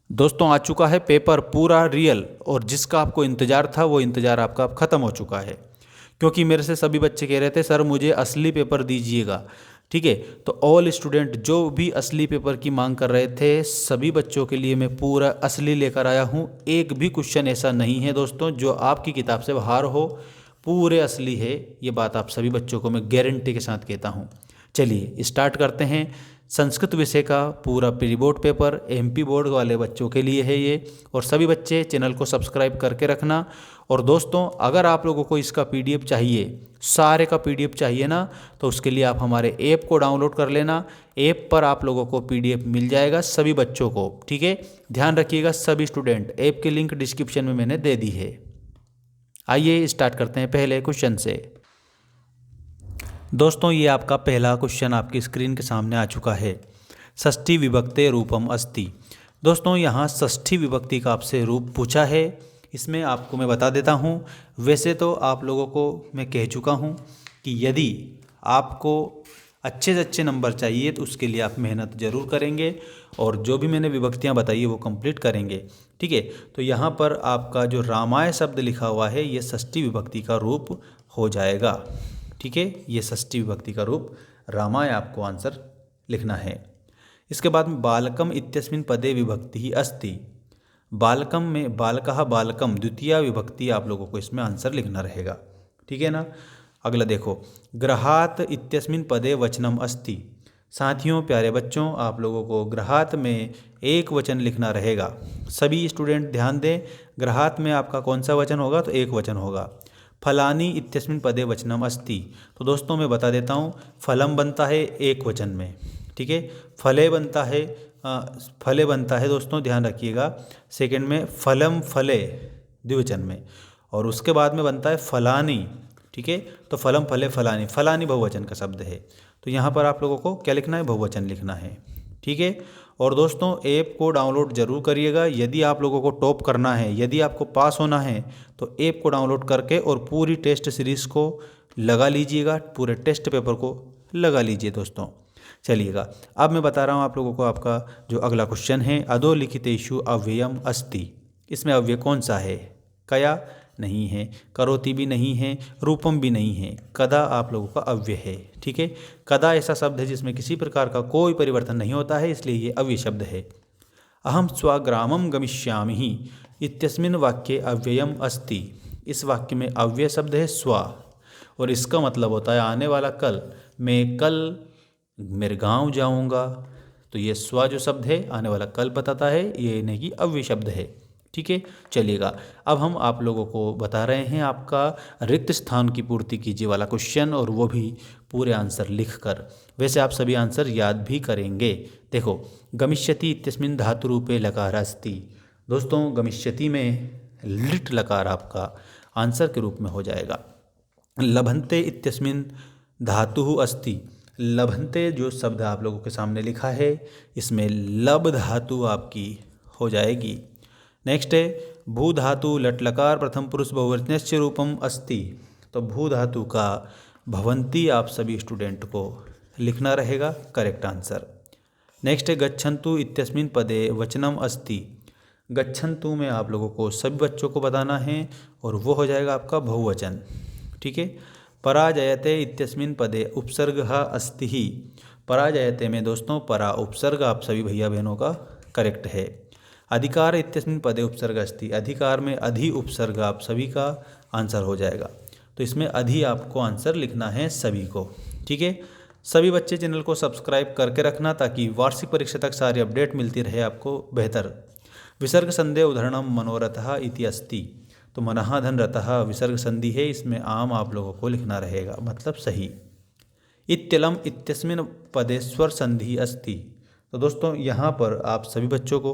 दोस्तों आ चुका है पेपर पूरा रियल, और जिसका आपको इंतज़ार था वो इंतज़ार आपका अब ख़त्म हो चुका है। क्योंकि मेरे से सभी बच्चे कह रहे थे सर मुझे असली पेपर दीजिएगा। ठीक है, तो ऑल स्टूडेंट जो भी असली पेपर की मांग कर रहे थे सभी बच्चों के लिए मैं पूरा असली लेकर आया हूँ। एक भी क्वेश्चन ऐसा नहीं है दोस्तों जो आपकी किताब से बाहर हो, पूरे असली है। ये बात आप सभी बच्चों को मैं गारंटी के साथ कहता हूँ। चलिए स्टार्ट करते हैं। संस्कृत विषय का पूरा pre board paper MP board वाले बच्चों के लिए है ये, और सभी बच्चे चैनल को सब्सक्राइब करके रखना। और दोस्तों अगर आप लोगों को इसका पीडीएफ चाहिए, सारे का पीडीएफ चाहिए ना, तो उसके लिए आप हमारे ऐप को डाउनलोड कर लेना। ऐप पर आप लोगों को पीडीएफ मिल जाएगा सभी बच्चों को। ठीक है, ध्यान रखिएगा सभी स्टूडेंट, ऐप की लिंक डिस्क्रिप्शन में मैंने दे दी है। आइए स्टार्ट करते हैं पहले क्वेश्चन से। दोस्तों ये आपका पहला क्वेश्चन आपकी स्क्रीन के सामने आ चुका है। षष्ठी विभक्ते रूपम अस्ति। दोस्तों यहाँ षष्ठी विभक्ति का आपसे रूप पूछा है। इसमें आपको मैं बता देता हूँ, वैसे तो आप लोगों को मैं कह चुका हूँ कि यदि आपको अच्छे से अच्छे नंबर चाहिए तो उसके लिए आप मेहनत ज़रूर करेंगे, और जो भी मैंने विभक्तियाँ बताई है वो कंप्लीट करेंगे। ठीक है, तो यहाँ पर आपका जो रामाय शब्द लिखा हुआ है ये षष्ठी विभक्ति का रूप हो जाएगा। ठीक है, ये षष्ठी विभक्ति का रूप रामाय आपको आंसर लिखना है। इसके बाद में बालकम इत्यस्मिन् पदे विभक्ति ही अस्ति। बालकम में बालकः बालकम द्वितीय विभक्ति आप लोगों को इसमें आंसर लिखना रहेगा। ठीक है ना। अगला देखो, गृहात इत्यस्मिन् पदे वचनम अस्ति। साथियों प्यारे बच्चों, आप लोगों को गृहात में एक वचन लिखना रहेगा। सभी स्टूडेंट ध्यान दें, गृहात में आपका कौन सा वचन होगा, तो एक वचन होगा। फलानी इत्यस्मिन् पदे वचनम अस्ति। तो दोस्तों मैं बता देता हूँ, फलम बनता है एक वचन में। ठीक है, फले बनता है फले बनता है दोस्तों, ध्यान रखिएगा। सेकंड में फलम फले द्विवचन में, और उसके बाद में बनता है फलानी। ठीक है, तो फलम फले फलानी, फलानी बहुवचन का शब्द है। तो यहाँ पर आप लोगों को क्या लिखना है, बहुवचन लिखना है। ठीक है, और दोस्तों ऐप को डाउनलोड जरूर करिएगा। यदि आप लोगों को टॉप करना है, यदि आपको पास होना है, तो ऐप को डाउनलोड करके और पूरी टेस्ट सीरीज़ को लगा लीजिएगा, पूरे टेस्ट पेपर को लगा लीजिए दोस्तों। चलिएगा, अब मैं बता रहा हूँ आप लोगों को आपका जो अगला क्वेश्चन है, अधोलिखितेषु अव्ययम अस्ति। इसमें अव्यय कौन सा है, कया नहीं है, करोति भी नहीं है, रूपम भी नहीं है, कदा आप लोगों का अव्यय है। ठीक है, कदा ऐसा शब्द है जिसमें किसी प्रकार का कोई परिवर्तन नहीं होता है, इसलिए ये अव्यय शब्द है। अहम स्वग्रामम गमिष्यामि इत्यस्मिन् वाक्ये अव्ययम अस्ति। इस वाक्य में अव्यय शब्द है स्व, और इसका मतलब होता है आने वाला कल। मैं कल मेरे गांव जाऊंगा, तो ये स्व जो शब्द है आने वाला कल बताता है, ये नहीं कि अव्यय शब्द है। ठीक है, चलिएगा, अब हम आप लोगों को बता रहे हैं आपका रिक्त स्थान की पूर्ति कीजिए वाला क्वेश्चन, और वो भी पूरे आंसर लिखकर। वैसे आप सभी आंसर याद भी करेंगे। देखो, गमिष्यति इत्यस्मिन् धातु रूपे लकार अस्ति। दोस्तों गमिष्यति में लिट लकार आपका आंसर के रूप में हो जाएगा। लभन्ते इत्यस्मिन् धातु अस्ति। लभन्ते जो शब्द आप लोगों के सामने लिखा है, इसमें लब धातु आपकी हो जाएगी। नेक्स्ट है भू धातु लट लकार प्रथम पुरुष बहुवचनस्य रूपम अस्ति। तो भू धातु का भवंती आप सभी स्टूडेंट को लिखना रहेगा, करेक्ट आंसर। नेक्स्ट है गच्छन्तु इत्यस्मिन् पदे वचनम अस्ति। गच्छन्तु में आप लोगों को सभी बच्चों को बताना है, और वो हो जाएगा आपका बहुवचन। ठीक है, पराजयते इत्यस्मिन् पदे उपसर्गः अस्ति। पराजयते में दोस्तों परा उपसर्ग आप सभी भैया बहनों का करेक्ट है। अधिकार इत्यस्मिन् पदे उपसर्ग अस्ति। अधिकार में अधि उपसर्ग आप सभी का आंसर हो जाएगा। तो इसमें अधि आपको आंसर लिखना है सभी को। ठीक है, सभी बच्चे चैनल को सब्सक्राइब करके रखना, ताकि वार्षिक परीक्षा तक सारी अपडेट मिलती रहे आपको बेहतर। विसर्ग संधे उदाहरणम मनोरथः इति अस्ति। तो मनः धन रतः विसर्ग संधि है, इसमें आम आप लोगों को लिखना रहेगा, मतलब सही। इत्यलम इत्यस्मिन् पदे स्वर संधि अस्ति। तो दोस्तों यहाँ पर आप सभी बच्चों को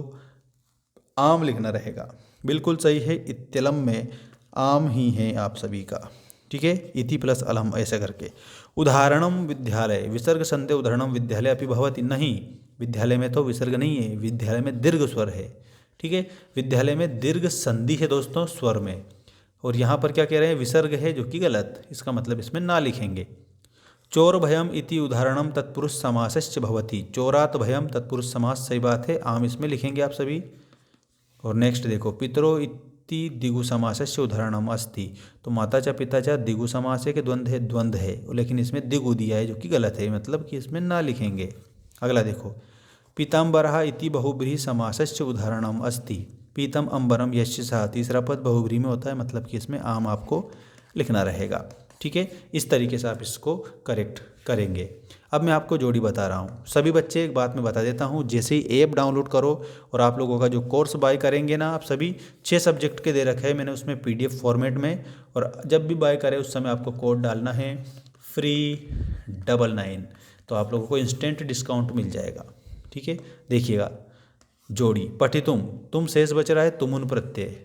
आम लिखना रहेगा, बिल्कुल सही है। इत्यलम में आम ही है आप सभी का। ठीक है, इति प्लस अलम ऐसा करके। उदाहरणम विद्यालय विसर्ग संधे उदाहरणम विद्यालय अपि भवति। नहीं, विद्यालय में तो विसर्ग नहीं है, विद्यालय में दीर्घ स्वर है। ठीक है, विद्यालय में दीर्घ संधि है दोस्तों स्वर में, और यहाँ पर क्या कह रहे हैं, विसर्ग है, जो कि गलत, इसका मतलब इसमें ना लिखेंगे। चोर भयम इति उदाहरणम तत्पुरुष समासश्च भवति। चोरात भयम तत्पुरुष समास, सही बात है, आम इसमें लिखेंगे आप सभी। और नेक्स्ट देखो, पितरो इति दिगु समासस्य उदाहरणम अस्ति। तो माता पिता दिगु समास है कि द्वंद्व है, लेकिन इसमें दिगु दिया है जो कि गलत है, मतलब कि इसमें ना लिखेंगे। अगला देखो, पीताम्बरः इति बहुब्रीहि समासस्य उदाहरणम अस्ति। पीतम अम्बरम यस्य सः, तीसरा पद बहुब्रीहि में होता है, मतलब कि इसमें आम आपको लिखना रहेगा। ठीक है, इस तरीके से आप इसको करेक्ट करेंगे। अब मैं आपको जोड़ी बता रहा हूँ। सभी बच्चे एक बात मैं बता देता हूँ, जैसे ही ऐप डाउनलोड करो और आप लोगों का जो कोर्स बाय करेंगे ना, आप सभी 6 सब्जेक्ट के दे रखे हैं मैंने उसमें PDF फॉर्मेट में, और जब भी बाय करें उस समय आपको कोड डालना है FREE99, तो आप लोगों को इंस्टेंट डिस्काउंट मिल जाएगा। ठीक है, देखिएगा जोड़ी, पठितुम, तुम शेष बच रहा है तुमुन प्रत्यय,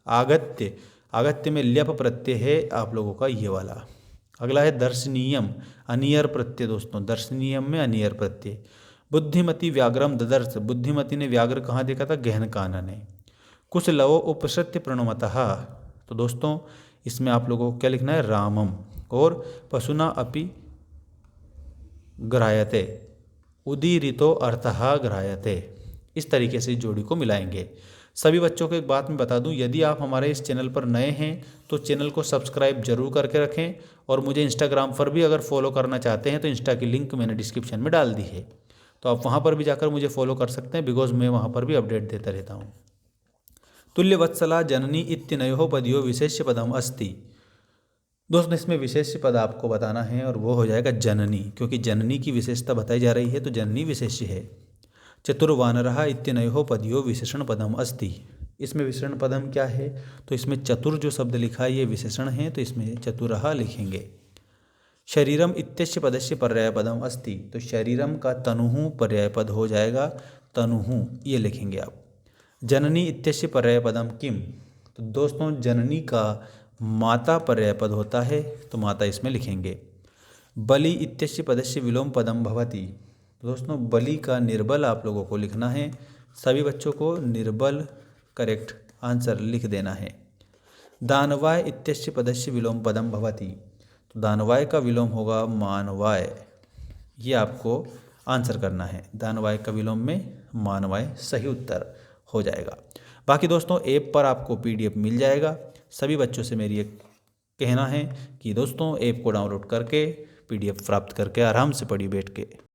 आगत्य, आगत्य में ल्यप प्रत्यय है आप लोगों का ये वाला। अगला है दर्शनीयम, अनियर प्रत्यय दोस्तों, दर्शनीयम में अनियर प्रत्यय। बुद्धिमति व्याघ्रम ददर्श, बुद्धिमति ने व्याघ्र कहाँ देखा था, गहन कानन ने। कुशलवो उपसृत्य प्रणमतः, तो दोस्तों इसमें आप लोगों को क्या लिखना है, रामम। और पशुना अपि ग्राह्यते, उदीरितो अर्थः ग्राह्यते। इस तरीके से जोड़ी को मिलाएंगे। सभी बच्चों को एक बात मैं बता दूं, यदि आप हमारे इस चैनल पर नए हैं तो चैनल को सब्सक्राइब जरूर करके रखें, और मुझे इंस्टाग्राम पर भी अगर फॉलो करना चाहते हैं तो इंस्टा की लिंक मैंने डिस्क्रिप्शन में डाल दी है, तो आप वहां पर भी जाकर मुझे फॉलो कर सकते हैं, बिकॉज मैं वहां पर भी अपडेट देता रहता हूँ। तुल्यवत्सला जननी इत्यनयोः पदयोः विशेष्य पदम अस्ति। दोस्तों इसमें विशेष्य पद आपको बताना है और वो हो जाएगा जननी, क्योंकि जननी की विशेषता बताई जा रही है तो जननी विशेष्य है। चतुर्वानरः इत्यनयोः पदयोः विशेषण पदम अस्ति। इसमें विशेषण पदम क्या है, तो इसमें चतुर जो शब्द लिखा है ये विशेषण है, तो इसमें चतुरः लिखेंगे। शरीरम इत्यस्य पदस्य पर्याय पदम अस्ति, तो शरीरम का तनुः पर्याय पद हो जाएगा, तनुः ये लिखेंगे आप। जननी इत्यस्य पर्याय पदम किम, तो दोस्तों जननी का माता पर्याय पद होता है, तो माता इसमें लिखेंगे। बलि इत्यस्य पदस्य विलोम पदम भवति, तो दोस्तों बलि का निर्बल आप लोगों को लिखना है। सभी बच्चों को निर्बल करेक्ट आंसर लिख देना है। दानवाय इत्यस्य पदस्य विलोम पदम भवति, तो दानवाय का विलोम होगा मानवाय, ये आपको आंसर करना है। दानवाय का विलोम में मानवाय सही उत्तर हो जाएगा। बाकी दोस्तों ऐप पर आपको PDF मिल जाएगा। सभी बच्चों से मेरी एक कहना है कि दोस्तों ऐप को डाउनलोड करके PDF प्राप्त करके आराम से पढ़िए बैठ के।